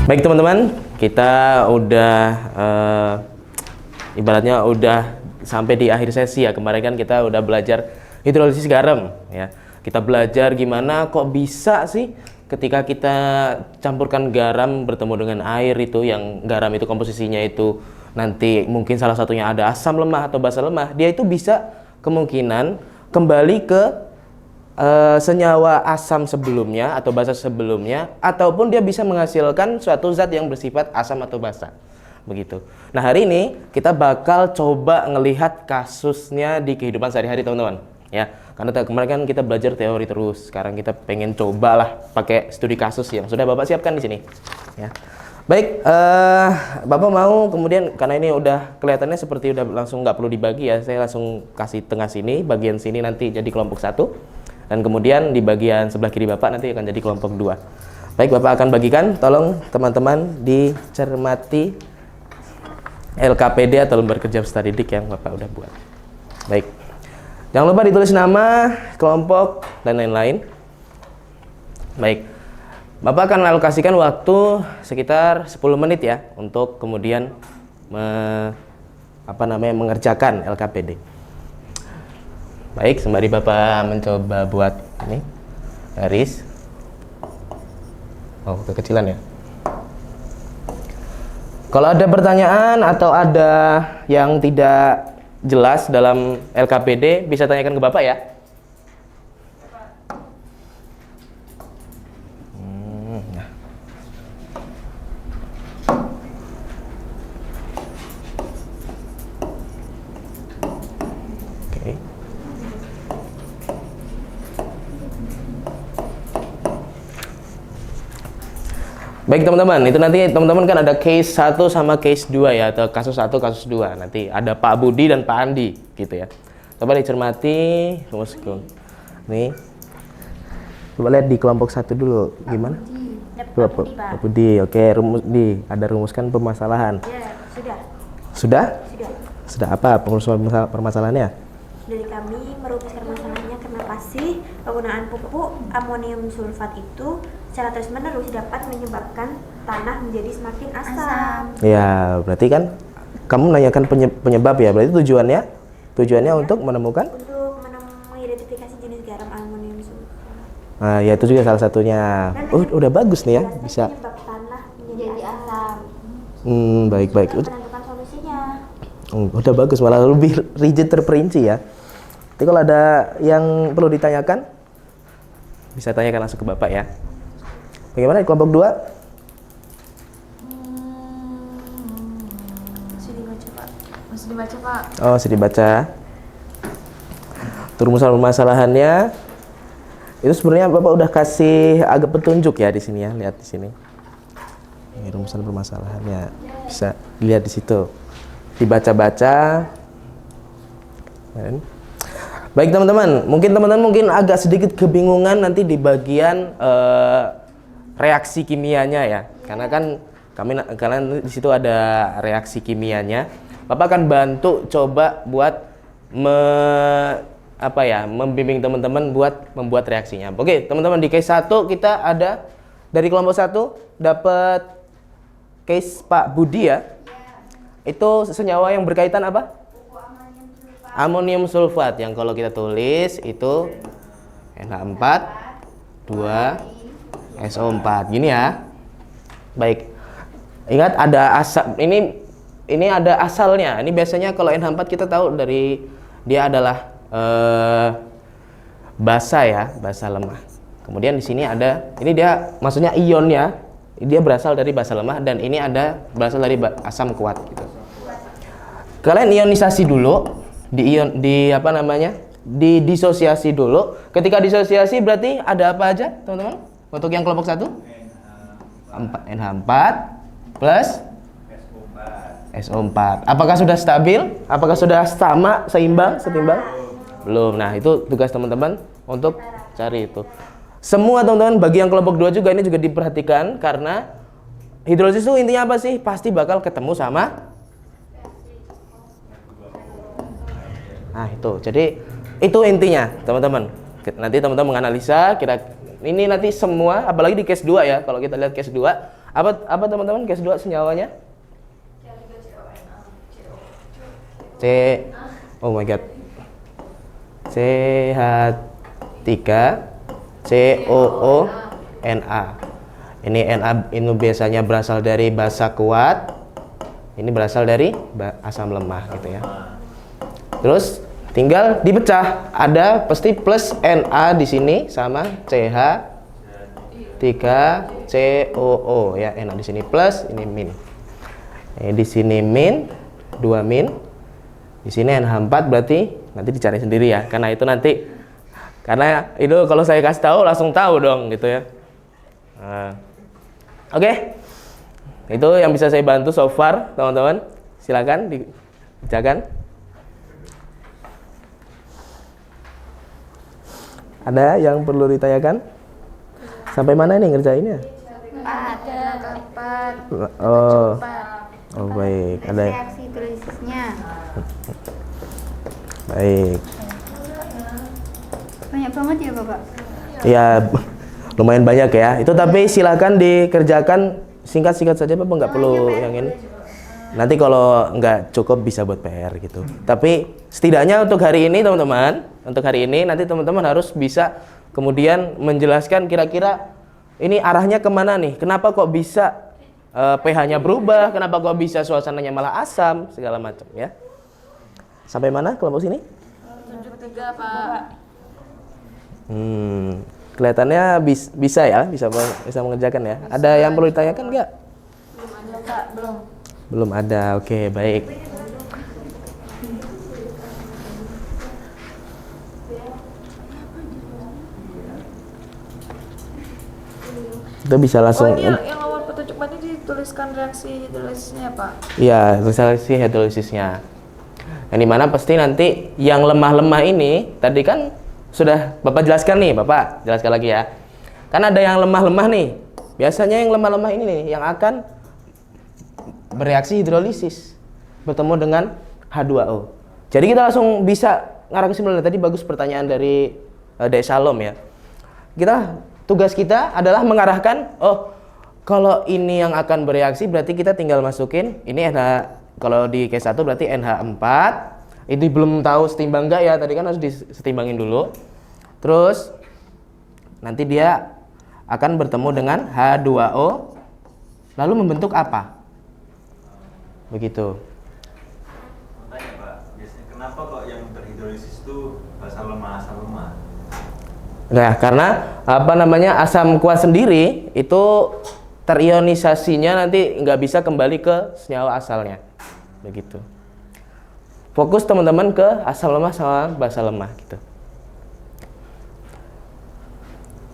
Baik teman-teman, kita udah ibaratnya udah sampai di akhir sesi ya. Kemarin kan kita udah belajar hidrolisis garam ya. Kita belajar gimana kok bisa sih ketika kita campurkan garam bertemu dengan air itu, yang garam itu komposisinya itu nanti mungkin salah satunya ada asam lemah atau basa lemah, dia itu bisa kemungkinan kembali ke senyawa asam sebelumnya atau basa sebelumnya, ataupun dia bisa menghasilkan suatu zat yang bersifat asam atau basa begitu. Nah, hari ini kita bakal coba ngelihat kasusnya di kehidupan sehari-hari teman-teman ya, karena kemarin kan kita belajar teori terus, sekarang kita pengen cobalah pakai studi kasus yang sudah Bapak siapkan di sini ya. Baik, Bapak mau kemudian, karena ini udah kelihatannya seperti udah langsung nggak perlu dibagi ya, saya langsung kasih tengah sini, bagian sini nanti jadi kelompok 1. Dan kemudian di bagian sebelah kiri Bapak nanti akan jadi kelompok 2. Baik, Bapak akan bagikan. Tolong teman-teman dicermati LKPD atau lembar kerja peserta didik yang Bapak udah buat. Baik, jangan lupa ditulis nama, kelompok, dan lain-lain. Baik, Bapak akan alokasikan waktu sekitar 10 menit ya untuk kemudian mengerjakan LKPD. Baik, sembari Bapak mencoba buat ini garis. Oh, kekecilan ya. Kalau ada pertanyaan atau ada yang tidak jelas dalam LKPD, bisa tanyakan ke Bapak ya. Baik teman-teman, itu nanti teman-teman kan ada case 1 sama case 2 ya, atau kasus 1, kasus 2. Nanti ada Pak Budi dan Pak Andi gitu ya. Coba dicermati rumusku. Nih. Coba lihat di kelompok 1 dulu gimana? Pak Budi. Oke, ada rumuskan permasalahan. Ya, sudah. Sudah? Sudah apa permasalahannya? Dari kami merumuskan masalahnya, kenapa sih penggunaan pupuk amonium sulfat itu secara terus-menerus dapat menyebabkan tanah menjadi semakin asam. Ya, berarti kan kamu menanyakan penyebab ya. Berarti tujuannya ya, untuk menemukan? Untuk mengidentifikasi jenis garam amonium sulfat. Nah, ya itu juga salah satunya. Udah bagus nih ya, bisa. Penyebab tanah menjadi asam. Baik. Menentukan solusinya. Udah bagus, malah lebih rigid terperinci ya. Tapi kalau ada yang perlu ditanyakan, bisa tanyakan langsung ke Bapak ya. Bagaimana di kelompok 2? Masih dibaca, Pak. Oh, masih dibaca. Rumusan permasalahannya itu sebenarnya Bapak udah kasih agak petunjuk ya di sini ya, lihat di sini. Ini rumusan permasalahannya. Bisa dilihat di situ. Dibaca-baca. Baik teman-teman, mungkin agak sedikit kebingungan nanti di bagian reaksi kimianya ya, karena kan kalian di situ ada reaksi kimianya. Bapak akan bantu coba buat membimbing teman-teman buat membuat reaksinya. Oke, teman-teman, di case 1 kita ada dari kelompok 1 dapat case Pak Budi ya. Itu senyawa yang berkaitan apa? Amonium sulfat, yang kalau kita tulis itu NH4 2 SO4 gini ya. Baik. Ingat ada asal, ini ada asalnya. Ini biasanya kalau NH4 kita tahu dari dia adalah basa ya, basa lemah. Kemudian di sini ada, ini dia maksudnya ionnya, dia berasal dari basa lemah, dan ini ada berasal dari asam kuat gitu. Kalian ionisasi dulu, disosiasi dulu. Ketika disosiasi berarti ada apa aja, teman-teman? Untuk yang kelompok 1? NH4 plus SO4. Apakah sudah stabil? Apakah sudah sama, setimbang? Belum. Nah, itu tugas teman-teman untuk cari itu. Semua teman-teman, bagi yang kelompok 2 juga ini juga diperhatikan, karena hidrolisis itu intinya apa sih? Pasti bakal ketemu sama. Nah, itu. Jadi itu intinya, teman-teman. Nanti teman-teman menganalisa ini nanti semua, apalagi di case 2 ya. Kalau kita lihat case 2, Apa teman-teman case 2 senyawanya? C. Oh my god. CH3 COO-Na. Ini Na ini biasanya berasal dari basa kuat. Ini berasal dari asam lemah gitu ya. Terus tinggal dipecah. Ada pasti plus Na di sini sama CH3COO ya. Na di sini plus, ini min. Di sini min, 2 min. Di sini NH4 berarti nanti dicari sendiri ya. Karena itu nanti kalau saya kasih tahu langsung tahu dong gitu ya. Nah. Oke. Itu yang bisa saya bantu so far, teman-teman. Silakan dikerjakan. Ada yang perlu ditanyakan? Sampai mana nih ngerjainnya? Ada 4. Oh, baik. Ada. Reaksi hidrolizisnya. Baik. Banyak banget ya, Bapak? Ya, lumayan banyak ya. Itu tapi silakan dikerjakan singkat-singkat saja, Bapak nggak perlu yang ini. Nanti kalau nggak cukup bisa buat PR gitu. Tapi setidaknya untuk hari ini teman-teman, nanti teman-teman harus bisa kemudian menjelaskan kira-kira ini arahnya kemana nih? Kenapa kok bisa pH-nya berubah? Kenapa kok bisa suasananya malah asam? Segala macam ya. Sampai mana kelompok sini? 73 Pak. Kelihatannya bisa ya, bisa mengerjakan ya. Ada yang perlu ditanyakan nggak? Belum ada Pak, belum. Belum ada, oke baik. Kita bisa langsung. Oh, ini yang awal petunjuk tadi dituliskan reaksi hidrolisisnya Pak? Iya, reaksi hidrolisisnya. Yang dimana pasti nanti yang lemah-lemah ini tadi kan sudah Bapak jelaskan nih, Bapak jelaskan lagi ya. Kan ada yang lemah-lemah nih. Biasanya yang lemah-lemah ini nih yang akan bereaksi hidrolisis bertemu dengan H2O. Jadi kita langsung bisa ngarah kesimpulan. Tadi bagus pertanyaan dari Dek Salom ya. Tugas kita adalah mengarahkan, kalau ini yang akan bereaksi berarti kita tinggal masukin ini kalau di case 1 berarti NH4. Ini belum tahu setimbang enggak ya, tadi kan harus disetimbangin dulu. Terus nanti dia akan bertemu dengan H2O lalu membentuk apa? Begitu. Tanya Pak, biasanya kenapa kok yang berhidrolisis itu asam lemah? Nah, karena asam kuat sendiri itu terionisasinya nanti nggak bisa kembali ke senyawa asalnya. Begitu. Fokus teman-teman ke asam lemah sama basa lemah gitu.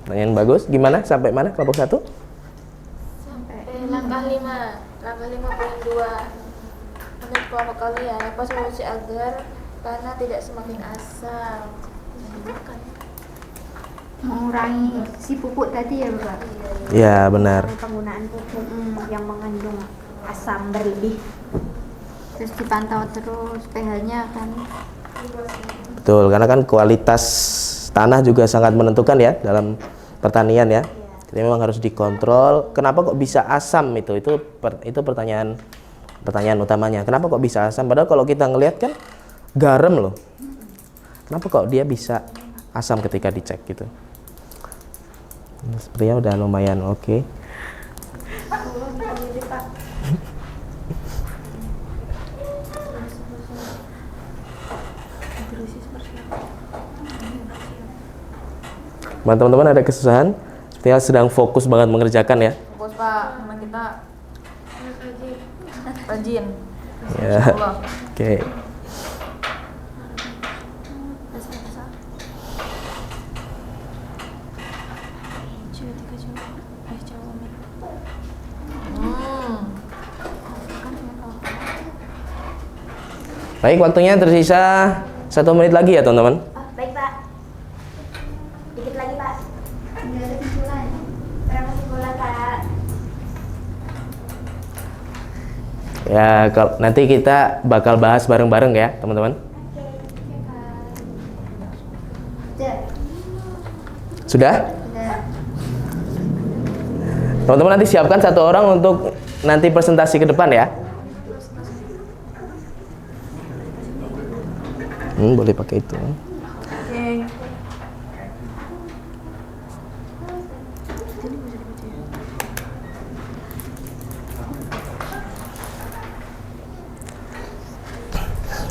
Pertanyaan bagus. Gimana? Sampai mana kelompok 1? Sampai langkah 5.2. Menurut kelompok kalian, apa solusi agar tanah tidak semakin asam? Mengurangi si pupuk tadi ya, Bapak? Ya, benar. Penggunaan pupuk yang mengandung asam berlebih. Terus dipantau terus pH-nya kan. Betul, karena kan kualitas tanah juga sangat menentukan ya dalam pertanian ya. Jadi memang harus dikontrol. Kenapa kok bisa asam itu pertanyaan utamanya. Kenapa kok bisa asam? Padahal kalau kita ngelihat kan garam loh. Kenapa kok dia bisa asam ketika dicek gitu? Sepertinya udah lumayan oke. Teman-teman ada kesusahan? Sepertinya sedang fokus banget mengerjakan ya. Fokus Pak, teman kita rajin. Ya. Oke. Baik, waktunya tersisa 1 menit lagi ya teman-teman. Baik Pak. Dikit lagi Pak. Tinggal kesimpulan. Berapa kesimpulan Pak? Ya, nanti kita bakal bahas bareng-bareng ya teman-teman. Sudah. Sudah? Sudah. Teman-teman nanti siapkan satu orang untuk nanti presentasi ke depan ya. Boleh pakai itu.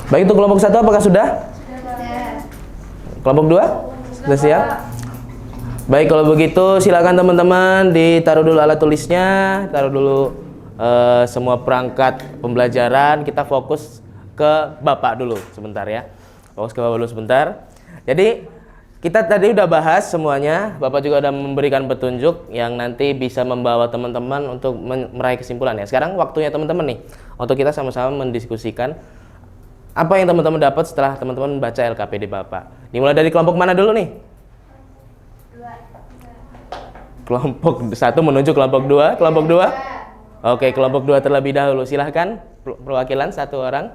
Baik, untuk kelompok 1 apakah sudah? Kelompok 2? Sudah siap? Baik, kalau begitu silakan teman-teman ditaruh dulu alat tulisnya, taruh dulu semua perangkat pembelajaran. Kita fokus ke Bapak dulu sebentar ya. Fokus ke Bapak dulu sebentar. Jadi kita tadi udah bahas semuanya. Bapak juga udah memberikan petunjuk yang nanti bisa membawa teman-teman untuk meraih kesimpulan ya. Sekarang waktunya teman-teman nih untuk kita sama-sama mendiskusikan apa yang teman-teman dapat setelah teman-teman membaca LKPD Bapak. Dimulai dari kelompok mana dulu nih? Kelompok 1 menuju kelompok 2. Kelompok 2? Oke, kelompok 2 terlebih dahulu. Silahkan perwakilan satu orang.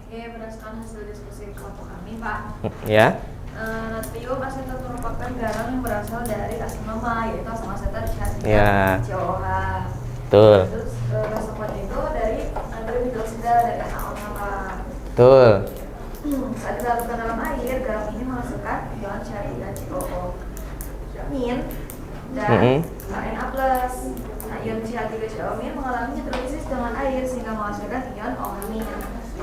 Oke, berdasarkan hasil diskusi kelompok kami, Pak. Ya. Natrium asetat merupakan garam yang berasal dari asam lemak, yaitu asam asetat Ya. COH. Betul. Terus reservoirnya itu dari natrium hidroksida dari NaOH, Pak. Betul. Saat dilarutkan dalam air, garam ini menghasilkan ion CH3COO min dan Na+. Nah, ion CH3COO min mengalami hidrolisis dengan air sehingga menghasilkan ion OH-.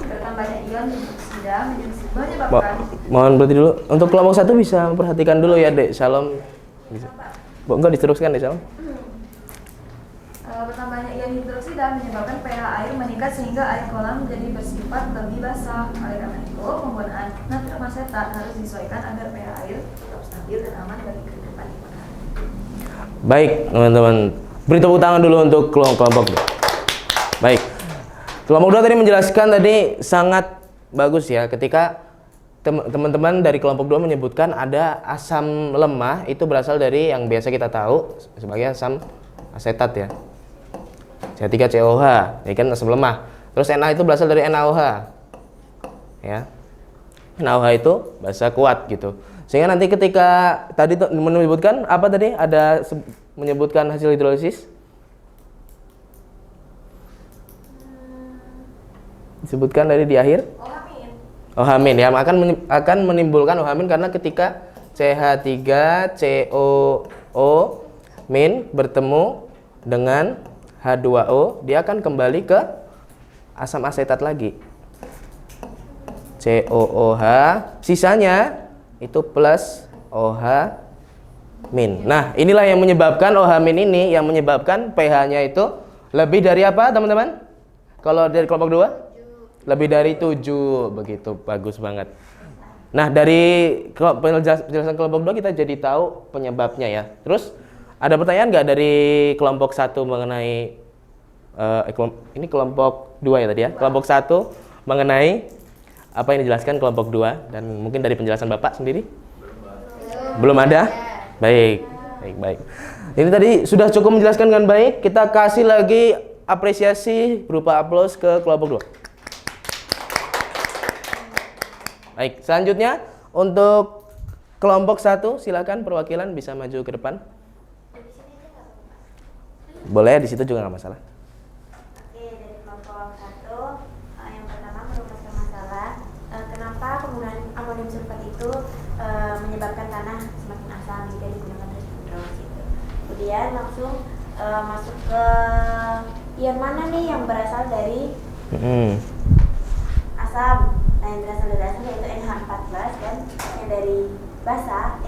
Bertambahnya ion hidroksida menyebabkan Mohon berhenti dulu. Untuk kelompok 1 bisa memperhatikan dulu ya, Dek Shalom. Bisa. Enggak diteruskan, Dek Shalom. Bertambahnya ion hidroksida menyebabkan pH air meningkat sehingga air kolam menjadi bersifat lebih basah. Oleh karena itu, penggunaan natrium asetat harus disesuaikan agar pH air tetap stabil dan aman bagi kehidupan ikan. Baik, teman-teman. Beri tepuk tangan dulu untuk kelompok 2. Baik. Kelompok 2 tadi menjelaskan tadi sangat bagus ya ketika teman-teman dari kelompok 2 menyebutkan ada asam lemah itu berasal dari yang biasa kita tahu sebagai asam asetat ya. CH3COH, ya kan asam lemah. Terus Na itu berasal dari NaOH. Ya. NaOH itu bahasa kuat gitu. Sehingga nanti ketika tadi menyebutkan apa tadi? Ada menyebutkan hasil hidrolisis? Disebutkan dari di akhir? OH-min ya, akan menimbulkan OH- karena ketika CH3COO min bertemu dengan H2O, dia akan kembali ke asam asetat lagi. COOH, sisanya itu plus OH-. Nah, inilah yang menyebabkan OH- ini yang menyebabkan pH-nya itu lebih dari apa, teman-teman? Kalau dari kelompok 2? Lebih dari 7, begitu. Bagus banget. Nah, dari penjelasan kelompok 2 kita jadi tahu penyebabnya ya. Terus ada pertanyaan nggak dari kelompok 1 mengenai ini kelompok 2 ya tadi ya? Kelompok 1 mengenai apa yang dijelaskan kelompok 2 dan mungkin dari penjelasan Bapak sendiri? Belum ada? Baik. Ini tadi sudah cukup menjelaskan dengan baik. Kita kasih lagi apresiasi berupa aplaus ke kelompok 2. Baik, selanjutnya untuk kelompok 1 silakan perwakilan bisa maju ke depan. Boleh, di situ juga nggak masalah. Oke, dari kelompok 1 yang pertama merumuskan masalah kenapa penggunaan amonium sulfat itu menyebabkan tanah semakin asam jika digunakan terus-menerus gitu. Kemudian langsung masuk ke ion mana nih yang berasal dari asam. Nah, yang berasal dari asam yaitu NH14 dan yang dari basa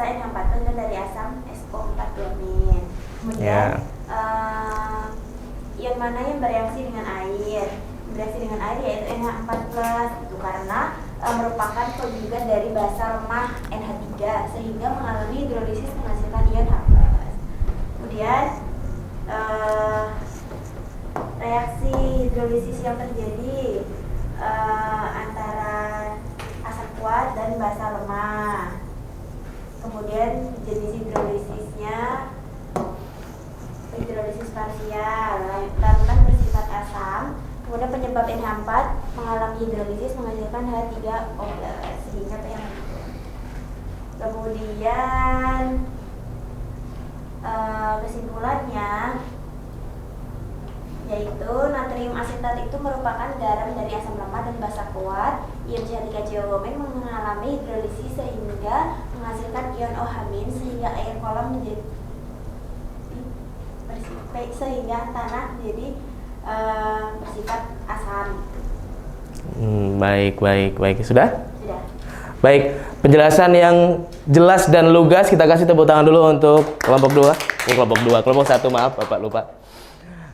NH14 dan dari asam SO42-. Kemudian ion mana yang bereaksi dengan air? Bereaksi dengan air yaitu NH14 itu karena merupakan konjugat dari basa lemah NH3 sehingga mengalami hidrolisis menghasilkan ion H+. Kemudian reaksi hidrolisis yang terjadi antara asam kuat dan basa lemah. Kemudian jenis hidrolisisnya hidrolisis parsial, larutan bersifat asam. Kemudian penyebab NH4 mengalami hidrolisis menghasilkan H3O+ sehingga pH. Kemudian kesimpulannya yaitu natrium asetat itu merupakan garam dari asam lemah dan basa kuat. Ion CH3COO mengalami hidrolisis sehingga menghasilkan ion OH- sehingga air kolam menjadi sehingga tanah menjadi bersifat asam. Baik. Sudah? Sudah. Baik, penjelasan yang jelas dan lugas. Kita kasih tepuk tangan dulu untuk kelompok 2. Kelompok 1, maaf Bapak lupa.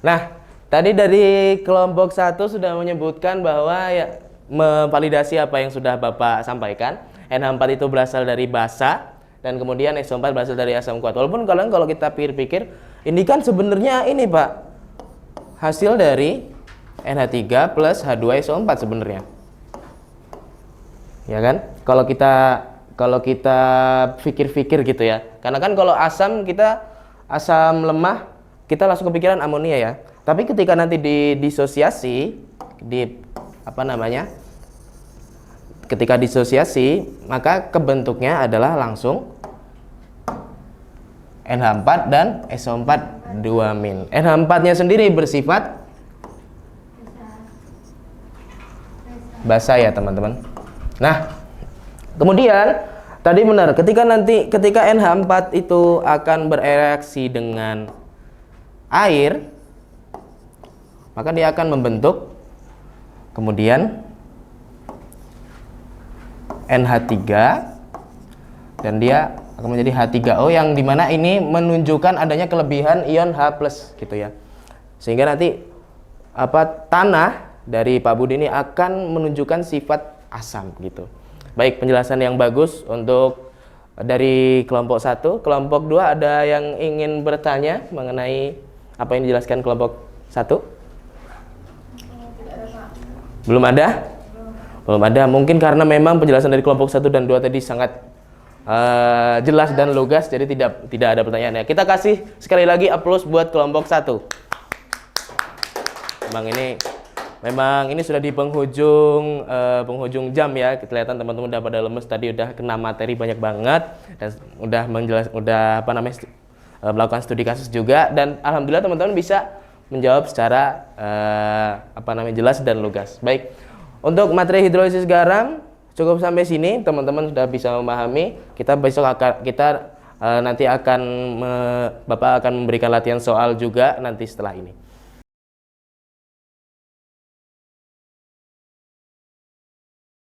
Nah, tadi dari kelompok 1 sudah menyebutkan bahwa ya, memvalidasi apa yang sudah Bapak sampaikan. NH4 itu berasal dari basa dan kemudian SO4 berasal dari asam kuat. Walaupun kalau kita pikir-pikir, ini kan sebenarnya ini Pak, hasil dari NH3 plus H2SO4 sebenarnya. Ya kan? Kalau kita pikir-pikir gitu ya. Karena kan kalau asam lemah kita langsung kepikiran amonia ya. Tapi ketika nanti disosiasi ketika disosiasi maka kebentuknya adalah langsung NH4 dan SO4 2-. NH4-nya sendiri bersifat basa ya teman-teman. Nah, kemudian tadi benar ketika NH4 itu akan bereaksi dengan air, maka dia akan membentuk kemudian NH3 dan dia akan menjadi H3O yang dimana ini menunjukkan adanya kelebihan ion H+ gitu ya. Sehingga nanti tanah dari Pak Budi ini akan menunjukkan sifat asam gitu. Baik, penjelasan yang bagus untuk dari kelompok 1. Kelompok 2 ada yang ingin bertanya mengenai apa yang dijelaskan kelompok 1? Belum ada? Belum ada. Mungkin karena memang penjelasan dari kelompok 1 dan 2 tadi sangat jelas dan lugas, jadi tidak ada pertanyaan ya. Kita kasih sekali lagi aplaus buat kelompok 1. Memang ini sudah di penghujung jam ya. Kelihatan teman-teman udah pada lemes, tadi udah kena materi banyak banget dan udah melakukan studi kasus juga, dan alhamdulillah teman-teman bisa menjawab secara jelas dan lugas. Baik. Untuk materi hidrolisis garam cukup sampai sini, teman-teman sudah bisa memahami. Bapak akan memberikan latihan soal juga nanti setelah ini.